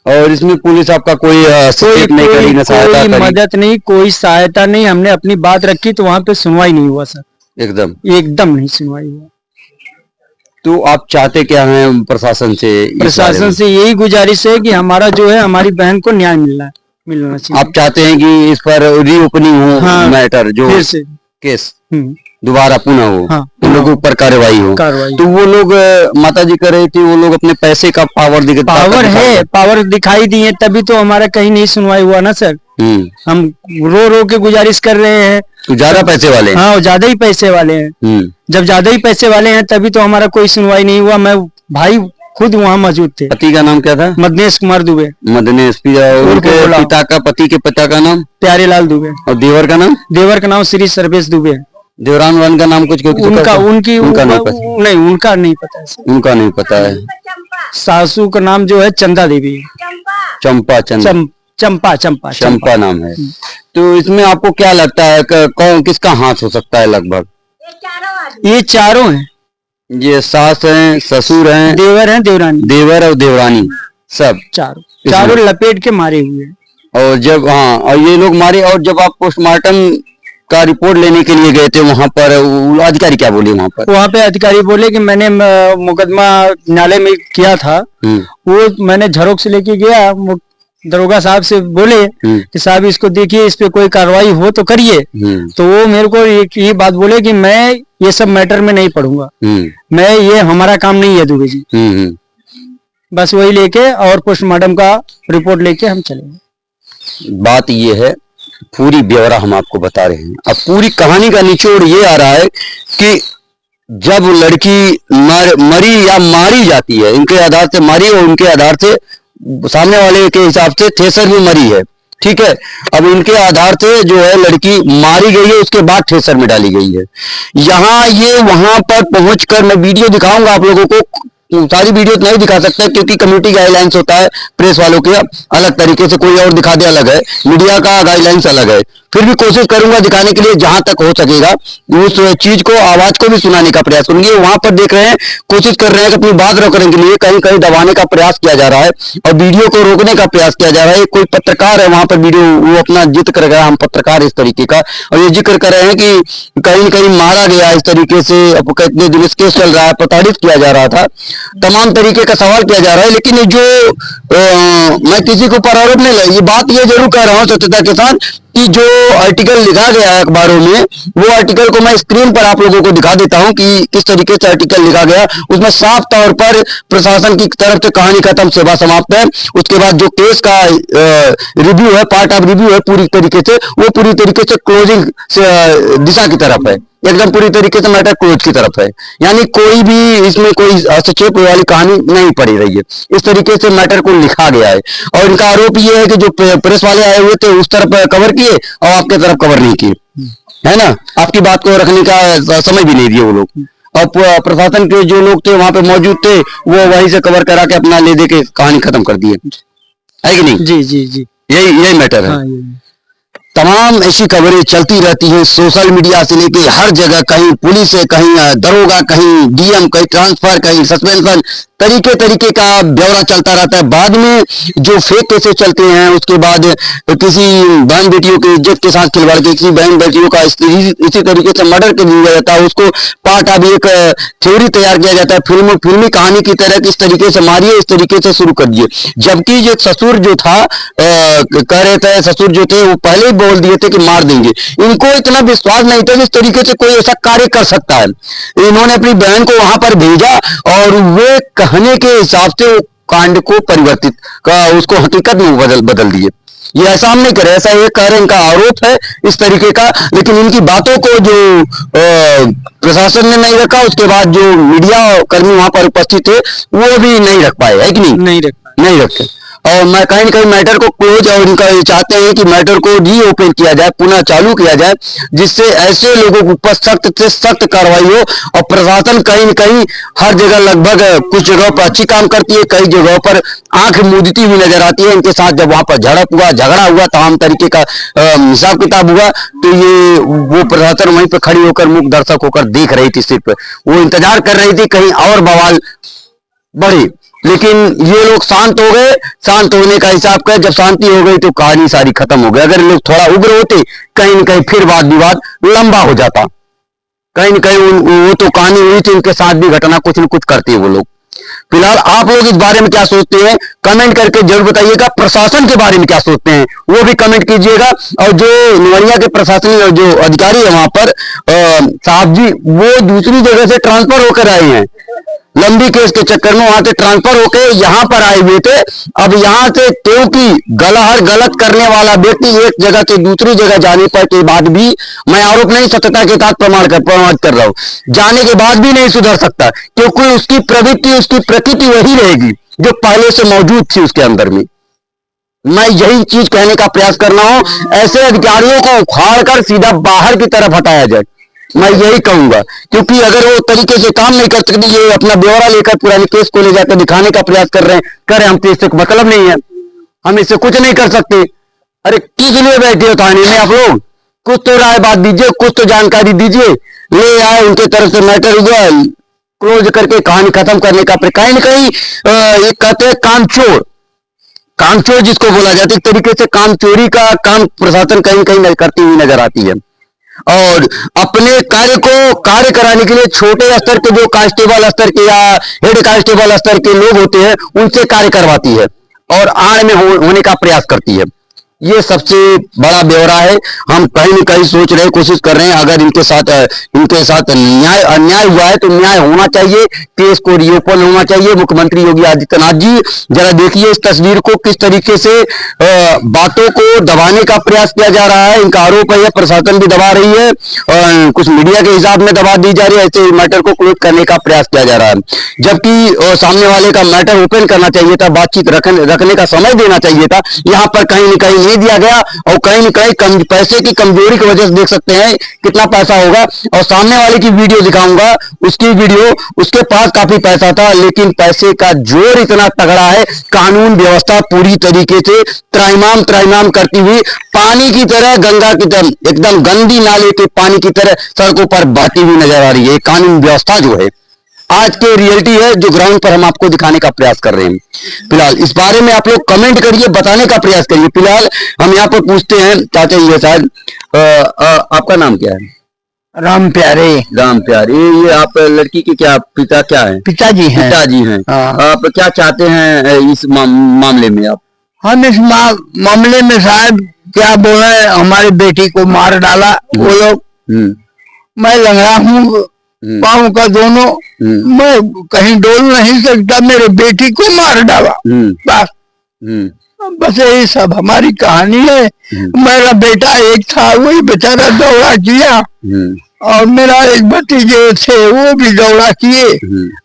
और इसमें पुलिस आपका कोई मदद नहीं, कोई सहायता नहीं। हमने अपनी बात रखी तो वहाँ पे सुनवाई नहीं हुआ सर, एकदम नहीं सुनवाई हुआ। तो आप चाहते क्या हैं प्रशासन से? प्रशासन से यही गुजारिश है कि हमारा जो है, हमारी बहन को न्याय मिलना चाहिए। आप चाहते हैं कि इस पर रीओपनिंग हो? हाँ, मैटर जो फिर से केस दोबारा पुनः हो, हाँ, उन लोगों पर कार्रवाई हो। तो वो लोग माता जी कह रही थी, वो लोग अपने पैसे का पावर दिखाई दिए, तभी तो हमारा कहीं नहीं सुनवाई हुआ ना सर। हम रो के गुजारिश कर रहे हैं। तो ज्यादा पैसे वाले? हाँ, ज्यादा ही पैसे वाले हैं। जब ज्यादा ही पैसे वाले हैं तभी तो हमारा कोई सुनवाई नहीं हुआ। मैं भाई खुद वहाँ मौजूद थे। पति का नाम क्या था? मदनेश कुमार दुबे। उनके पिता का, पति के पिता का नाम? प्यारेलाल दुबे। और देवर का नाम? देवर का नाम श्री सर्वेश दुबे। देवरान वान का नाम कुछ? उनका नहीं, उनका नहीं पता है। सासू का नाम जो है चंदा देवी। चंपा नाम है। तो इसमें आपको क्या लगता है कौन किसका हाथ हो सकता है? लगभग ये चारों हैं। ये सास हैं, ससुर हैं, देवर और देवरानी, सब चारों लपेट के मारे हुए। और जब और ये लोग मारे, और जब आप पोस्टमार्टम का रिपोर्ट लेने के लिए गए थे वहाँ पर, अधिकारी क्या बोले? वहाँ पे अधिकारी बोले कि मैंने मुकदमा न्यायालय में किया था, वो मैंने झरोक्स लेके गया। दरोगा साहब से बोले कि साहब इसको देखिए, इस पे कोई कार्रवाई हो तो करिए। तो वो मेरे को ये बात बोले कि मैं ये सब मैटर में नहीं पढ़ूंगा, मैं ये हमारा काम नहीं है दुबे जी। बस वही लेके और पोस्टमार्टम का रिपोर्ट लेके हम चले। बात ये है, पूरी ब्यौरा हम आपको बता रहे हैं। अब पूरी कहानी का निचोड़ ये आ रहा है कि जब लड़की मरी या मारी जाती है, इनके आधार से मारी और उनके आधार से सामने वाले के हिसाब से थ्रेसर में मरी है, ठीक है। अब इनके आधार से जो है लड़की मारी गई है, उसके बाद थ्रेसर में डाली गई है। यहाँ ये वहां पर पहुंचकर मैं वीडियो दिखाऊंगा आप लोगों को। सारी वीडियो नहीं दिखा सकता क्योंकि कम्युनिटी गाइडलाइंस होता है, प्रेस वालों के अलग तरीके से, कोई और दिखा दे अलग है, मीडिया का गाइडलाइंस अलग है। फिर भी कोशिश करूंगा दिखाने के लिए, जहां तक हो सकेगा उस चीज को, आवाज को भी सुनाने का प्रयास करूंगी। वहां पर देख रहे हैं, कोशिश कर रहे हैं कि अपनी बात रोकने के लिए कहीं कहीं दबाने का प्रयास किया जा रहा है और वीडियो को रोकने का प्रयास किया जा रहा है। कोई पत्रकार है वहां पर, वीडियो वो अपना जिक्र कर रहा है, हम पत्रकार इस तरीके का, और ये जिक्र कर रहे हैं कि कहीं कहीं मारा गया इस तरीके से, कितने दिन केस चल रहा है, प्रताड़ित किया जा रहा था, तमाम तरीके का सवाल किया जा रहा है। लेकिन जो मैं किसी को पर आरोप नहीं लगा, ये बात ये जरूर कह रहा हूँ सत्यता के साथ कि जो आर्टिकल लिखा गया है अखबारों में, वो आर्टिकल को मैं स्क्रीन पर आप लोगों को दिखा देता हूं कि किस तरीके से आर्टिकल लिखा गया। उसमें साफ तौर पर प्रशासन की तरफ से कहानी खत्म, सेवा समाप्त है। उसके बाद जो केस का रिव्यू है, पार्ट ऑफ रिव्यू है, पूरी तरीके से वो पूरी तरीके से क्लोजिंग दिशा की तरफ है, एकदम पूरी तरीके से मैटर क्लोज की तरफ है। यानी कोई भी इसमें कोई हस्तक्षेप वाली कहानी नहीं पड़ी रही है, इस तरीके से मैटर को लिखा गया है। और इनका आरोप ये है कि जो प्रेस वाले आए हुए थे उस तरफ कवर किए और आपके तरफ कवर नहीं किए, है ना। आपकी बात को रखने का समय भी नहीं दिए वो लोग, और प्रशासन के जो लोग थे वहां पे मौजूद थे, वो वहीं से कवर करा के अपना ले दे के कहानी खत्म कर दिए, है कि नहीं? जी यही मैटर है। तमाम ऐसी खबरें चलती रहती हैं सोशल मीडिया से लेके हर जगह, कहीं पुलिस है, कहीं दरोगा, कहीं डीएम, कहीं ट्रांसफर, कहीं सस्पेंशन, तरीके का ब्यौरा चलता रहता है। बाद में जो फेक केसेस चलते हैं, उसके बाद किसी बहन बेटियों की इज्जत के साथ खिलवाड़ के किसी बहन बेटियों का इसी तरीके से मर्डर कर दिया जाता है, उसको पार्ट अभी एक थ्योरी तैयार किया जाता है फिल्मी कहानी की तरह कि इस तरीके से मारिए, इस तरीके से शुरू कर दिए। जबकि जो ससुर जो था कह रहे थे, ससुर जो थे वो पहले ही बोल दिए थे कि मार देंगे। इनको इतना विश्वास नहीं था कि इस तरीके से कोई ऐसा कार्य कर सकता है। इन्होंने अपनी बहन को वहां पर भेजा और वे कहने के हिसाब से वो कांड को परिवर्तित उसको हकीकत में बदल दिए। ये ऐसा हम नहीं करे, ऐसा ये कह रहे, इनका आरोप है इस तरीके का, लेकिन इनकी बातों को जो प्रशासन ने नहीं रखा, उसके बाद जो मीडिया कर्मी वहां पर उपस्थित थे वो भी नहीं रख पाए, है कि नहीं नहीं रखे। और मैं कहीं न कहीं मैटर को क्लोज, और इनका ये चाहते हैं कि मैटर को रीओपन किया जाए, पुनः चालू किया जाए, जिससे ऐसे लोगों के ऊपर सख्त से सख्त कार्रवाई हो। और प्रशासन कहीं न कहीं हर जगह लगभग कुछ जगहों पर अच्छी काम करती है, कई जगहों पर आंख मूंदती हुई नजर आती है। इनके साथ जब वहां पर झगड़ा हुआ, तमाम तरीके का हिसाब किताब हुआ, तो ये वो प्रशासन वहीं पर खड़ी होकर मूक दर्शक होकर देख रही थी, सिर्फ वो इंतजार कर रही थी कहीं और बवाल बढ़े। लेकिन ये लोग शांत हो गए। शांत होने का हिसाब कर, जब शांति हो गई तो कहानी सारी खत्म हो गई। अगर लोग थोड़ा उग्र होते, कहीं न कहीं फिर वाद विवाद लंबा हो जाता। कहीं न कहीं वो तो कहानी हुई थी, उनके साथ भी घटना कुछ न कुछ करते हैं वो लोग। फिलहाल आप लोग इस बारे में क्या सोचते हैं, कमेंट करके जरूर बताइएगा। प्रशासन के बारे में क्या सोचते हैं वो भी कमेंट कीजिएगा। और जो निवड़िया के प्रशासनिक जो अधिकारी है वहां पर साहब जी, वो दूसरी जगह से ट्रांसफर होकर आए हैं, लंबी केस के चक्कर में वहां से ट्रांसफर होकर यहाँ पर आए हुए थे। अब यहाँ से क्योंकि गलत करने वाला व्यक्ति एक जगह से दूसरी जगह जाने पर के बाद भी, मैं आरोप नहीं सत्यता के साथ प्रमाणित कर रहा हूँ, जाने के बाद भी नहीं सुधर सकता, क्योंकि उसकी प्रवृत्ति, उसकी प्रकृति वही रहेगी जो पहले से मौजूद थी उसके अंदर में। मैं यही चीज कहने का प्रयास कर रहा हूं, ऐसे अधिकारियों को उखाड़ कर सीधा बाहर की तरफ हटाया जाए, मैं यही कहूंगा। क्योंकि अगर वो तरीके से काम नहीं कर सकते, ये अपना ब्यौरा लेकर पुराने केस को ले जाकर दिखाने का प्रयास कर रहे हैं, करें, हम तो इससे मतलब नहीं है, हम इससे कुछ नहीं कर सकते। अरे किस लिए बैठे हो थाने में आप लोग? कुछ तो राय बात दीजिए, कुछ तो जानकारी दीजिए। ले आए, उनके तरफ से मैटर हुआ, क्लोज करके कहानी खत्म करने का कहीं न कहीं ये कहते हैं कामचोर जिसको बोला जाता है, एक तरीके से काम चोरी का काम प्रशासन कहीं कहीं करती हुई नजर आती है। और अपने कार्य कराने के लिए छोटे स्तर के जो कांस्टेबल स्तर के या हेड कांस्टेबल स्तर के लोग होते हैं, उनसे कार्य करवाती है और आड़ में होने का प्रयास करती है। ये सबसे बड़ा ब्यौरा है। हम कहीं न कहीं सोच रहे, कोशिश कर रहे हैं, अगर इनके साथ अन्याय हुआ है तो न्याय होना चाहिए, केस को रीओपन होना चाहिए। मुख्यमंत्री योगी आदित्यनाथ जी, जरा देखिए इस तस्वीर को, किस तरीके से बातों को दबाने का प्रयास किया जा रहा है। इनका आरोप है प्रशासन भी दबा रही है और कुछ मीडिया के हिसाब में दबा दी जा रही है, ऐसे मैटर को क्लोज करने का प्रयास किया जा रहा है। जबकि सामने वाले का मैटर ओपन करना चाहिए था, बातचीत रखने का समय देना चाहिए था। यहाँ पर कहीं न कहीं नहीं दिया गया और कहीं न कहीं पैसे की कमजोरी की वजह से देख सकते हैं कितना पैसा होगा। और सामने वाले की वीडियो दिखाऊंगा, उसकी वीडियो, उसके पास काफी पैसा था, लेकिन पैसे का जोर इतना तगड़ा है, कानून व्यवस्था पूरी तरीके से त्राहिमाम करती हुई पानी की तरह, गंगा की तरह, एकदम गंदी नाले के पानी की तरह सड़कों पर बहती हुई नजर आ रही है। कानून व्यवस्था जो है आज के रियलिटी है, जो ग्राउंड पर हम आपको दिखाने का प्रयास कर रहे हैं। फिलहाल इस बारे में आप लोग कमेंट करिए, बताने का प्रयास करिए। फिलहाल हम यहाँ पर पूछते हैं, चाचा ये शायद आपका नाम क्या है? राम प्यारे। ये आप लड़की के क्या पिता क्या है? पिताजी हैं। आप क्या चाहते हैं इस मामले में? आप हम इस मामले में साहब क्या बोले, हमारी बेटी को मार डाला वो लोग। मैं लंगड़ा हूँ, पाँव का दोनों, मैं कहीं डोल नहीं सकता, मेरे बेटी को मार डाला। बस यही सब हमारी कहानी है। मेरा बेटा एक था, वही बेचारा दौड़ा किया, और मेरा एक भतीजे थे, वो भी दौड़ा किए।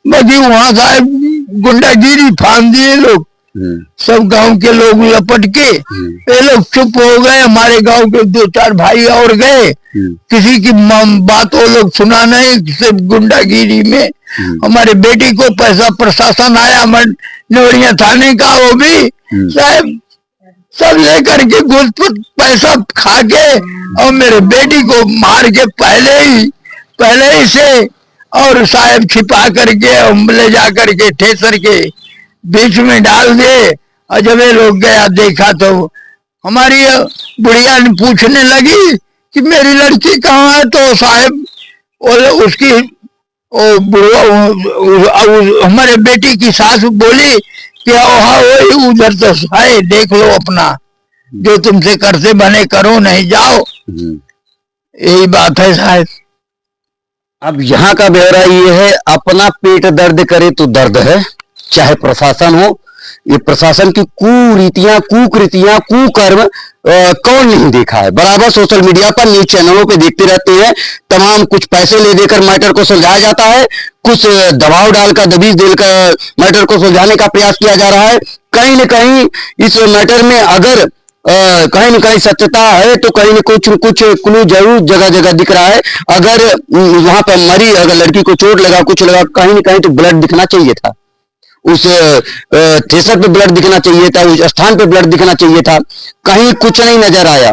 बस वहां साहब गुंडागिरी फान दिए लोग, सब गांव के लोग लपट के, ये लोग चुप हो गए। हमारे गांव के 2-4 भाई और गए, किसी की बात वो लोग सुना नहीं, सिर्फ गुंडागिरी में हमारे बेटी को पैसा, प्रशासन आया निवड़िया थाने का, वो भी साहब सब लेकर के घूस पैसा खा के और मेरे बेटी को मार के पहले ही से और साहब छिपा करके ले जा करके ठेसर के बीच में डाल दे। और जब ये लोग गया देखा तो हमारी बुढ़िया ने पूछने लगी कि मेरी लड़की कहाँ है, तो साहब उसकी हमारे बेटी की सास बोली कि हाँ वही उधर तो है, देख लो अपना जो तुमसे करते बने करो, नहीं जाओ। यही बात है साहब। अब यहाँ का ब्यौरा ये है, अपना पेट दर्द करे तो दर्द है, चाहे प्रशासन हो। ये प्रशासन की कुरीतियां, कुकृतियां, कुकर्म कौन नहीं देखा है। बराबर सोशल मीडिया पर, न्यूज चैनलों पे देखते रहते हैं। तमाम कुछ पैसे ले देकर मैटर को सुलझाया जाता है, कुछ दबाव डालकर, दबीज देकर मैटर को सुलझाने का प्रयास किया जा रहा है। कहीं न कहीं इस मैटर में अगर कहीं न कहीं सत्यता है तो कहीं न कुछ क्लू जरूर जगह जगह दिख रहा है। अगर वहां पर मरी, अगर लड़की को चोट लगा, कुछ लगा, कहीं न कहीं तो ब्लड दिखना चाहिए था, उस ठेसर पे ब्लड दिखना चाहिए था, उस स्थान पे ब्लड दिखना चाहिए था। कहीं कुछ नहीं नजर आया।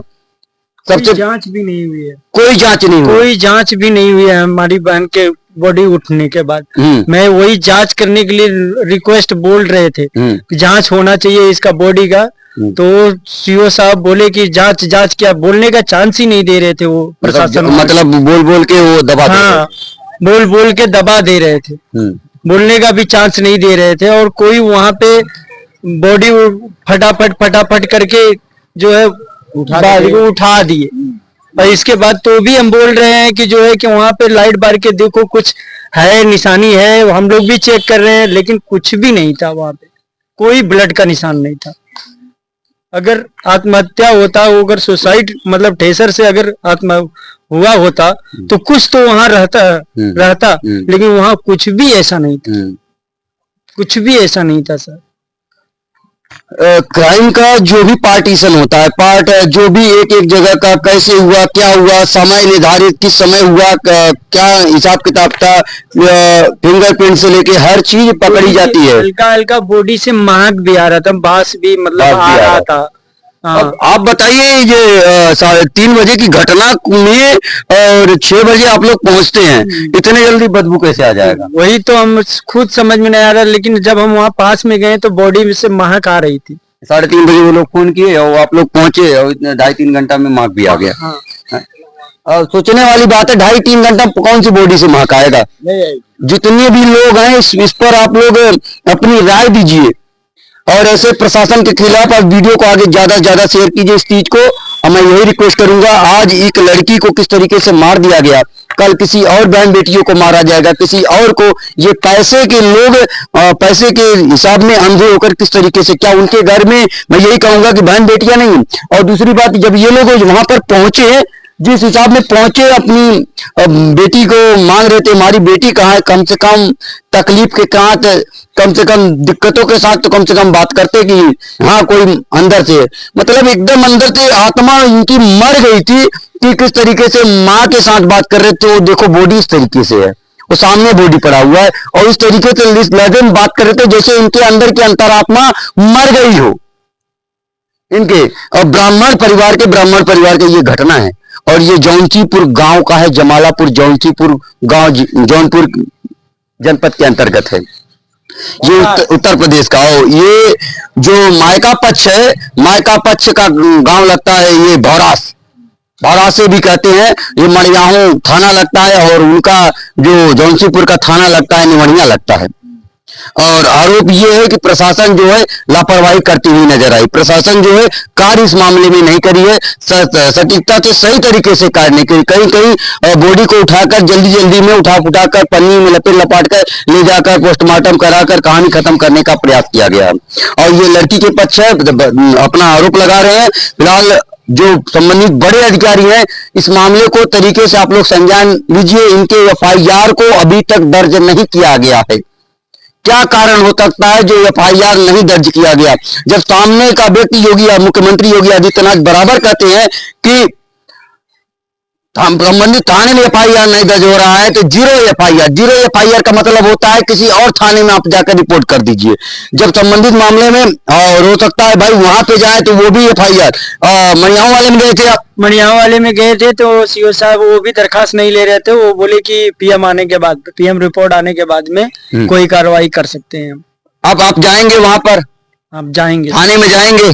सबसे जांच भी नहीं हुई है, कोई जांच नहीं हुई, कोई जांच भी नहीं हुई है हमारी बहन के बॉडी उठने के बाद। मैं वही जांच करने के लिए रिक्वेस्ट बोल रहे थे कि जांच होना चाहिए इसका बॉडी का। तो सीओ साहब बोले कि जांच क्या, बोलने का चांस ही नहीं दे रहे थे वो प्रशासन। मतलब बोल बोल के वो दबा, हाँ बोल के दबा दे रहे थे, बोलने का भी चांस नहीं दे रहे थे। और कोई वहां पे बॉडी फटाफट करके जो है उठा दिए। और इसके बाद तो भी हम बोल रहे हैं कि जो है कि वहां पे लाइट बार के देखो कुछ है, निशानी है, हम लोग भी चेक कर रहे हैं, लेकिन कुछ भी नहीं था वहां पे, कोई ब्लड का निशान नहीं था। अगर आत्महत्या होता, अगर सुसाइड मतलब ठेसर से अगर आत्मा हुआ होता तो कुछ तो वहां रहता, लेकिन वहां कुछ भी ऐसा नहीं था, कुछ भी ऐसा नहीं था सर। क्राइम का जो भी पार्टीशन होता है, पार्ट जो भी एक जगह का कैसे हुआ, क्या हुआ, समय निर्धारित किस समय हुआ, क्या हिसाब किताब था, फिंगरप्रिंट से लेके हर चीज पकड़ी जाती है। हल्का बॉडी से महक भी आ रहा था, बांस भी मतलब आ रहा था। अब आप बताइए, ये 3:30 बजे की घटना में और 6 बजे आप लोग पहुंचते हैं, इतने जल्दी बदबू कैसे आ जाएगा? वही तो हम खुद समझ में नहीं आ रहा, लेकिन जब हम वहाँ पास में गए तो बॉडी से महक आ रही थी। 3:30 बजे वो लोग फोन किए और आप लोग पहुंचे और इतने 2.5-3 घंटा में महक भी आ गया। और सोचने वाली बात है, 2.5-3 घंटा कौन सी बॉडी से महक आएगा? जितने भी लोग हैं इस पर आप लोग अपनी राय दीजिए और ऐसे प्रशासन के खिलाफ आप वीडियो को आगे ज्यादा से ज्यादा शेयर कीजिए इस चीज को। और मैं यही रिक्वेस्ट करूंगा, आज एक लड़की को किस तरीके से मार दिया गया, कल किसी और बहन बेटियों को मारा जाएगा, किसी और को। ये पैसे के लोग पैसे के हिसाब में अंधे होकर किस तरीके से, क्या उनके घर में, मैं यही कहूंगा कि बहन बेटियां नहीं। और दूसरी बात, जब ये लोग वहां पर पहुंचे, जिस हिसाब में पहुंचे, अपनी बेटी को मांग रहे थे, हमारी बेटी कहाँ है, कम से कम तकलीफ के कहाँ, कम से कम दिक्कतों के साथ तो कम से कम बात करते कि हाँ कोई अंदर से, मतलब एकदम अंदर से आत्मा इनकी मर गई थी कि किस तरीके से माँ के साथ बात कर रहे थे। तो देखो बॉडी इस तरीके से है, वो सामने बॉडी पड़ा हुआ है और इस तरीके से लगन बात कर रहे थे जैसे इनके अंदर की अंतरात्मा मर गई हो इनके। और ब्राह्मण परिवार की ये घटना है और ये जौनसीपुर गांव का है, जमालापुर जौनसीपुर गांव जौनपुर जनपद के अंतर्गत है। ये उत्तर प्रदेश का हो। ये जो मायका पक्ष है, मायका पक्ष का गांव लगता है ये भौरास से भी कहते हैं। ये मड़ियाहू थाना लगता है और उनका जो जौनसीपुर का थाना लगता है निवड़िया लगता है। और आरोप ये है कि प्रशासन जो है लापरवाही करती हुई नजर आई। प्रशासन जो है कार्य इस मामले में नहीं करी है, सटीकता से सही तरीके से कार्य नहीं करी। कहीं बॉडी को उठाकर जल्दी में उठाकर पन्नी में लपाट कर ले जाकर पोस्टमार्टम कराकर कहानी खत्म करने का प्रयास किया गया। और ये लड़की के पक्ष है, अपना आरोप लगा रहे हैं। फिलहाल जो संबंधित बड़े अधिकारी हैं इस मामले को तरीके से आप लोग संज्ञान लीजिए। इनके FIR को अभी तक दर्ज नहीं किया गया है। क्या कारण हो सकता है जो FIR नहीं दर्ज किया गया, जब सामने का व्यक्ति मुख्यमंत्री योगी आदित्यनाथ बराबर कहते हैं कि संबंधित थाने में FIR नहीं दर्ज हो रहा है तो जीरो एफआईआर का मतलब होता है किसी और थाने में आप जाकर रिपोर्ट कर दीजिए। जब संबंधित मामले में और हो सकता है भाई वहां पे जाए तो वो भी FIR। मनियाओं वाले में गए थे आप? मनियाओं वाले में गए थे तो सीओ साहब वो भी दरखास्त नहीं ले रहे थे। वो बोले कि PM आने के बाद, PM रिपोर्ट आने के बाद में कोई कार्रवाई कर सकते हैं। अब आप जाएंगे वहां पर? आप जाएंगे थाने में जाएंगे?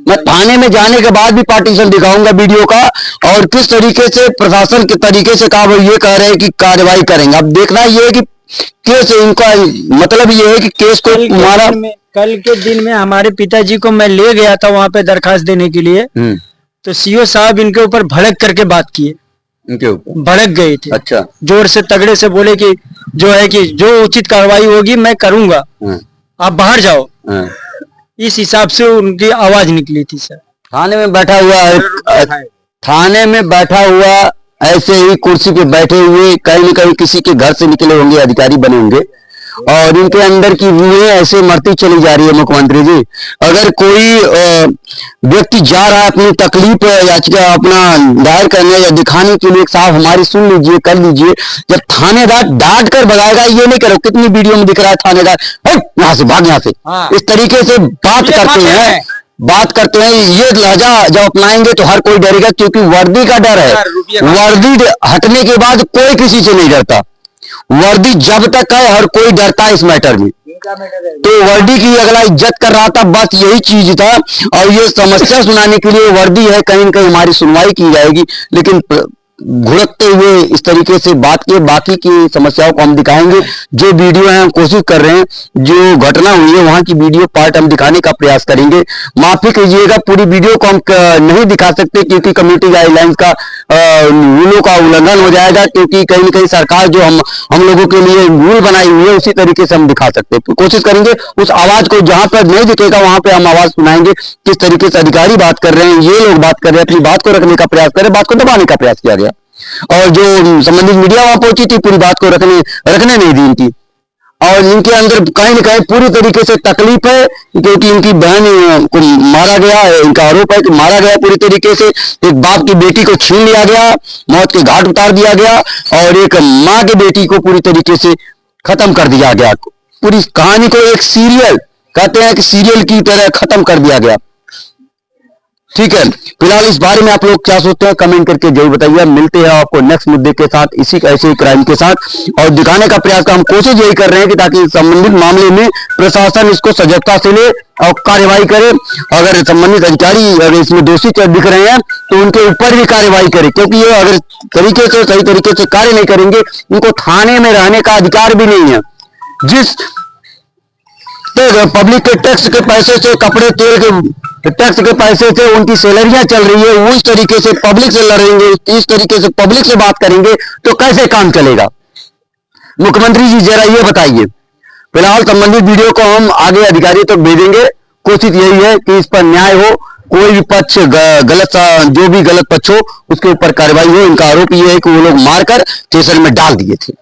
मैं थाने में जाने के बाद भी पार्टीशन दिखाऊंगा वीडियो का, और किस तरीके से प्रशासन के तरीके से कहा वो ये कह रहे हैं कि कार्रवाई करेंगे। अब देखना ये है कि केस, इनका मतलब ये है कि केस को हमारा कल के दिन में हमारे पिताजी को मैं ले गया था वहां पे दरखास्त देने के लिए, तो सीओ साहब इनके ऊपर भड़क करके बात किए, इनके ऊपर भड़क गए थे। अच्छा। जोर से तगड़े से बोले कि जो है कि जो उचित कार्रवाई होगी मैं करूंगा, आप बाहर जाओ। इस हिसाब से उनकी आवाज निकली थी सर। थाने में बैठा हुआ ऐसे ही कुर्सी पे बैठे हुए कहीं न कहीं किसी के घर से निकले होंगे, अधिकारी बने होंगे, और इनके अंदर की रूहें ऐसे मरती चली जा रही है। मुख्यमंत्री जी, अगर कोई व्यक्ति जा रहा है अपनी तकलीफ याचिका अपना दायर करने या दिखाने के लिए, साहब हमारी सुन लीजिए, कर लीजिए, जब थानेदार डांट कर भगाएगा, ये नहीं करो। कितनी वीडियो में दिख रहा है थानेदार यहाँ से भाग, यहाँ से, इस तरीके से बात करते हैं। ये लहजा जब अपनाएंगे तो हर कोई डरेगा, क्योंकि वर्दी का डर है। वर्दी हटने के बाद कोई किसी से नहीं डरता। वर्दी जब तक है हर कोई डरता है इस मैटर में। तो वर्दी की अगला इज्जत कर रहा था, बस यही चीज था। और ये समस्या सुनाने के लिए वर्दी है, कहीं न कहीं हमारी सुनवाई की जाएगी, लेकिन घुड़कते हुए इस तरीके से बात किए। बाकी की समस्याओं को हम दिखाएंगे। जो वीडियो है हम कोशिश कर रहे हैं, जो घटना हुई है वहां की वीडियो पार्ट हम दिखाने का प्रयास करेंगे। माफी कीजिएगा, पूरी वीडियो को हम नहीं दिखा सकते क्योंकि कम्युनिटी गाइडलाइंस का रूलों का उल्लंघन हो जाएगा, क्योंकि कहीं न कहीं सरकार जो हम लोगों के लिए रूल बनाई हुई है उसी तरीके से हम दिखा सकते हैं। कोशिश करेंगे उस आवाज को जहां पर नहीं दिखेगा वहां पे हम आवाज सुनाएंगे। किस तरीके से अधिकारी बात कर रहे हैं, ये लोग बात कर रहे हैं, अपनी बात को रखने का प्रयास कर रहे हैं, बात को दबाने का प्रयास किया गया, और जो संबंधित मीडिया वहां पहुंची थी पूरी बात को रखने नहीं दी इनकी। और इनके अंदर कहीं न कहीं पूरी तरीके से तकलीफ है, क्योंकि इनकी बहन को मारा गया है। इनका आरोप है कि मारा गया पूरी तरीके से। एक बाप की बेटी को छीन लिया गया, मौत के घाट उतार दिया गया, और एक माँ की बेटी को पूरी तरीके से खत्म कर दिया गया। पूरी कहानी को एक सीरियल कहते हैं कि सीरियल की तरह खत्म कर दिया गया। ठीक है, फिलहाल इस बारे में आप लोग क्या सोचते हैं कमेंट करके जरूर बताइए। मिलते हैं आपको नेक्स्ट मुद्दे के साथ, इसी ऐसे क्राइम के साथ, और दिखाने का प्रयास का हम कोशिश यही कर रहे हैं कि ताकि संबंधित मामले में प्रशासन इसको सजगता से ले और कार्यवाही करे। अगर संबंधित अधिकारी अगर इसमें दोषी दिख रहे हैं तो उनके ऊपर भी कार्यवाही करे, क्योंकि ये अगर सही तरीके से कार्य नहीं करेंगे, इनको थाने में रहने का अधिकार भी नहीं है। जिस पब्लिक के टैक्स के पैसे से, कपड़े तेल के टैक्स के पैसे से उनकी सैलरियां चल रही है, वो इस तरीके से पब्लिक से लड़ेंगे, इस तरीके से पब्लिक से बात करेंगे तो कैसे काम चलेगा? मुख्यमंत्री जी जरा ये बताइए। फिलहाल संबंधित वीडियो को हम आगे अधिकारियों तक भेजेंगे। कोशिश यही है कि इस पर न्याय हो, कोई भी पक्ष जो भी गलत पक्ष हो उसके ऊपर कार्रवाई हो। इनका आरोप ये है कि वो लोग मारकर स्टेशन में डाल दिए थे,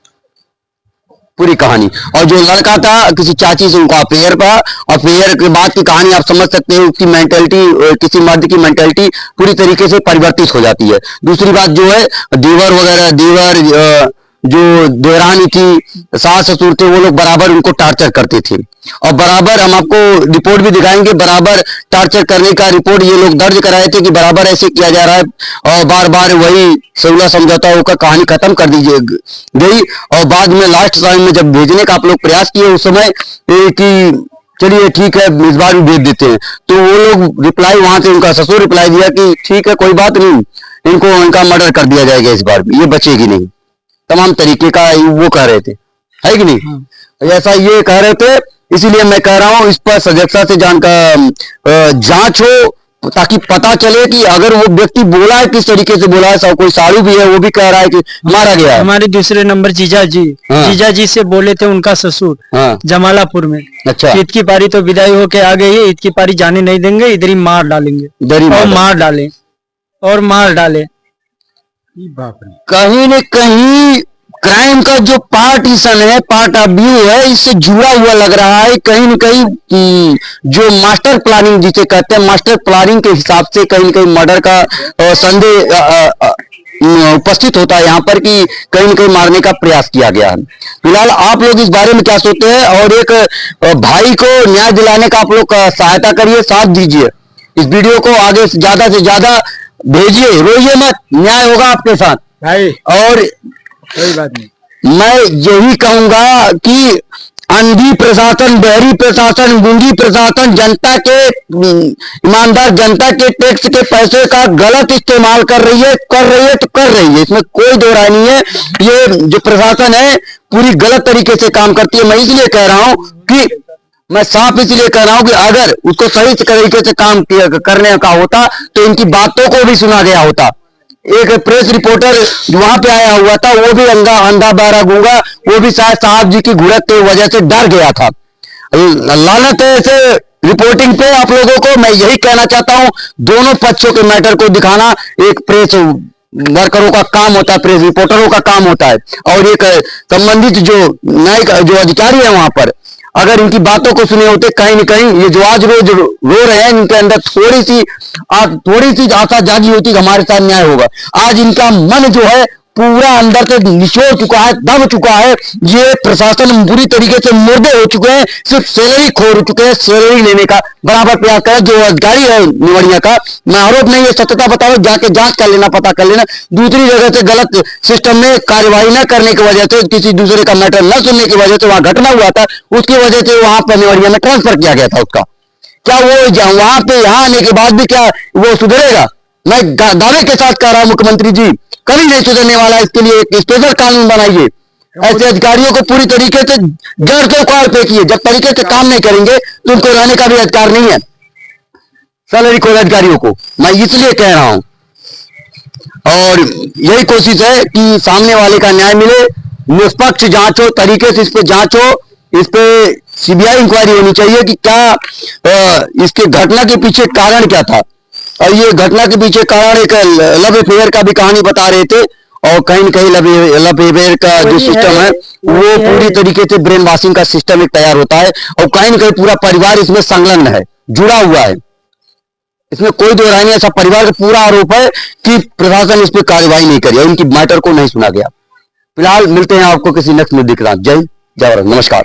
पूरी कहानी। और जो लड़का था किसी चाची से उनका अफेयर था, अफेयर के बाद की कहानी आप समझ सकते हैं। उसकी मेंटलिटी, किसी मर्द की मेंटलिटी पूरी तरीके से परिवर्तित हो जाती है। दूसरी बात जो है देवर जो देवरानी थी, सास ससुर थे, वो लोग बराबर उनको टार्चर करते थे, और बराबर हम आपको रिपोर्ट भी दिखाएंगे। बराबर टार्चर करने का रिपोर्ट ये लोग दर्ज कराए थे कि बराबर ऐसे किया जा रहा है, और बार बार वही सौला समझौता होकर कहानी खत्म कर दीजिए गई। और बाद में लास्ट टाइम में जब भेजने का आप लोग प्रयास किए उस समय कि चलिए ठीक है इस बार भी भेज देते हैं, तो वो लोग रिप्लाई, वहां से उनका ससुर रिप्लाई दिया कि ठीक है कोई बात नहीं, इनका मर्डर कर दिया जाएगा, इस बार भी ये बचेगी नहीं। तमाम तरीके का वो कह रहे थे, है कि नहीं? ऐसा ये कह रहे थे। इसीलिए मैं कह रहा हूं इस पर सजगता से जांच हो, ताकि पता चले कि अगर वो व्यक्ति बोला है किस तरीके से बोला है। सब कोई साड़ू भी है, वो भी कह रहा है कि मारा गया है। हमारे दूसरे नंबर जीजा जी से बोले थे उनका ससुर जमालापुर में। अच्छा, ईद की पारी तो विदाई होके आ गई है, ईद की पारी जाने नहीं देंगे, इधर ही मार डालेंगे, और मार डाले। कहीं न कहीं क्राइम का जो पार्टीशन है, पार्ट ऑफ व्यू है, इससे जुड़ा हुआ लग रहा है। कहीं न कहीं जो मास्टर प्लानिंग जिसे कहते हैं, मास्टर प्लानिंग के हिसाब से कहीं न कहीं मर्डर का संदेह उपस्थित होता है यहाँ पर कि कहीं न कहीं मारने का प्रयास किया गया है। फिलहाल आप लोग इस बारे में क्या सोचते हैं, और एक भाई को न्याय दिलाने का आप लोग सहायता करिए, साथ दीजिए, इस वीडियो को आगे से ज्यादा भेजिए, रोइए मत, न्याय होगा आपके साथ भाई। और कोई बात नहीं, मैं यही कहूंगा कि अंधी प्रशासन, बहरी प्रशासन, गूंगी प्रशासन जनता के, ईमानदार जनता के टैक्स के पैसे का गलत इस्तेमाल कर रही है तो कर रही है, इसमें कोई दो राय नहीं है। ये जो प्रशासन है पूरी गलत तरीके से काम करती है। मैं इसलिए कह रहा हूं कि मैं साफ इसलिए कह रहा हूं कि अगर उसको सही तरीके से काम करने का होता तो इनकी बातों को भी सुना गया होता। एक प्रेस रिपोर्टर वहां पे आया हुआ था, वो भी अंधा बहरा गूंगा, वो भी शायद साहब जी की घुड़क की वजह से डर गया था। लानत है ऐसे रिपोर्टिंग पे आप लोगों को। मैं यही कहना चाहता हूं, दोनों पक्षों के मैटर को दिखाना एक प्रेस वर्करों का काम होता है, प्रेस रिपोर्टरों का काम होता है। और एक संबंधित जो न्यायिक जो अधिकारी है वहां पर, अगर इनकी बातों को सुने होते कहीं न कहीं, ये जो आज रोज रो रहे हैं, इनके अंदर थोड़ी सी आशा जागी होती कि हमारे साथ न्याय होगा। आज इनका मन जो है पूरा अंदर से निचोड़ चुका है, दब चुका है। ये प्रशासन पूरी तरीके से मुर्दे हो चुके हैं, सिर्फ सैलरी खोर चुके हैं, सैलरी लेने का बराबर प्रयास कर। जो अधिकारी है निवड़िया का, मैं आरोप नहीं है, सत्यता बताओ, जाके जांच कर लेना, पता कर लेना। दूसरी जगह से गलत सिस्टम में कार्यवाही न करने की वजह से, किसी दूसरे का मैटर न सुनने की वजह से वहां घटना हुआ था, उसकी वजह से वहां पर निवड़िया में ट्रांसफर किया गया था उसका। क्या वो वहां पे यहाँ आने के बाद भी क्या वो सुधरेगा? मैं दावे के साथ कह रहा हूं मुख्यमंत्री जी, कभी नहीं सुधरने वाला। इसके लिए एक स्पेशल कानून बनाइए, ऐसे अधिकारियों को पूरी तरीके से जड़ से उखाड़ फेंकिए। जब तरीके से काम नहीं करेंगे तो उनको रहने का भी अधिकार नहीं है, सैलरी खोर अधिकारियों को। मैं इसलिए कह रहा हूं, और यही कोशिश है कि सामने वाले का न्याय मिले, निष्पक्ष जांच हो, तरीके से इस पे जांच हो, इस पे सीबीआई इंक्वायरी होनी चाहिए कि क्या इसके घटना के पीछे कारण क्या था। और ये घटना के पीछे कारण एक लव अफेयर का भी कहानी बता रहे थे, और कहीं न कहीं लव अफेयर का जो सिस्टम है वो पूरी तरीके से ब्रेन वॉशिंग का सिस्टम एक तैयार होता है, और कहीं न कहीं पूरा परिवार इसमें संलग्न है, जुड़ा हुआ है। इसमें कोई दो राय नहीं। ऐसा परिवार का पूरा आरोप है कि प्रशासन इस पर कार्रवाई नहीं करी, उनकी मैटर को नहीं सुना गया। फिलहाल मिलते हैं आपको किसी नेक्स्ट मुद्दे के साथ। जय हिंद, जय भारत, नमस्कार।